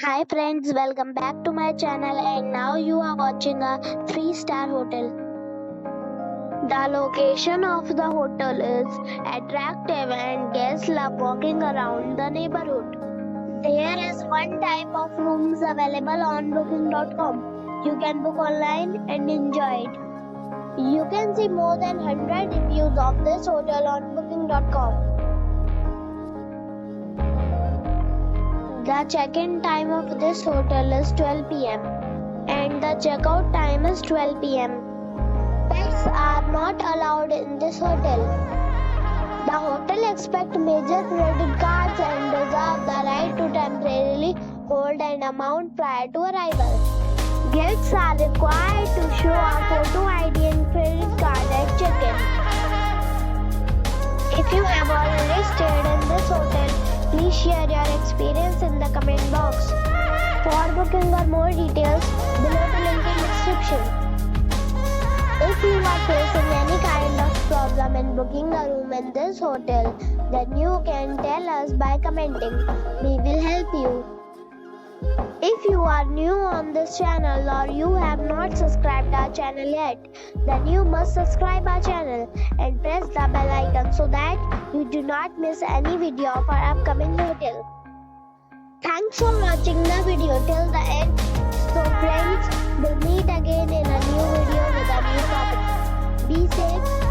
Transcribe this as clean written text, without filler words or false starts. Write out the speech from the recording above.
Hi friends, welcome back to my channel and now you are watching a 3-star hotel. The location of the hotel is attractive and guests love walking around the neighborhood. There is one type of rooms available on booking.com. You can book online and enjoy it. You can see more than 100 reviews of this hotel on booking.com. The check-in time of this hotel is 12 p.m. and the check-out time is 12 p.m. Pets are not allowed in this hotel. The hotel accepts major credit cards and reserves the right to temporarily hold an amount prior to arrival. Guests are required to show a photo ID and credit card at check-in. If you have already stayed in this hotel, please share your experience in the comment box. For booking or more details, below the link in description. If you are facing any kind of problem in booking a room in this hotel, then you can tell us by commenting. We will help you. If you are new on this channel or you have not subscribed our channel yet, then you must subscribe our channel and press the bell icon so that you do not miss any video of our upcoming hotel. Thanks for watching the video till the end. So friends, we'll meet again in a new video with a new topic. Be safe.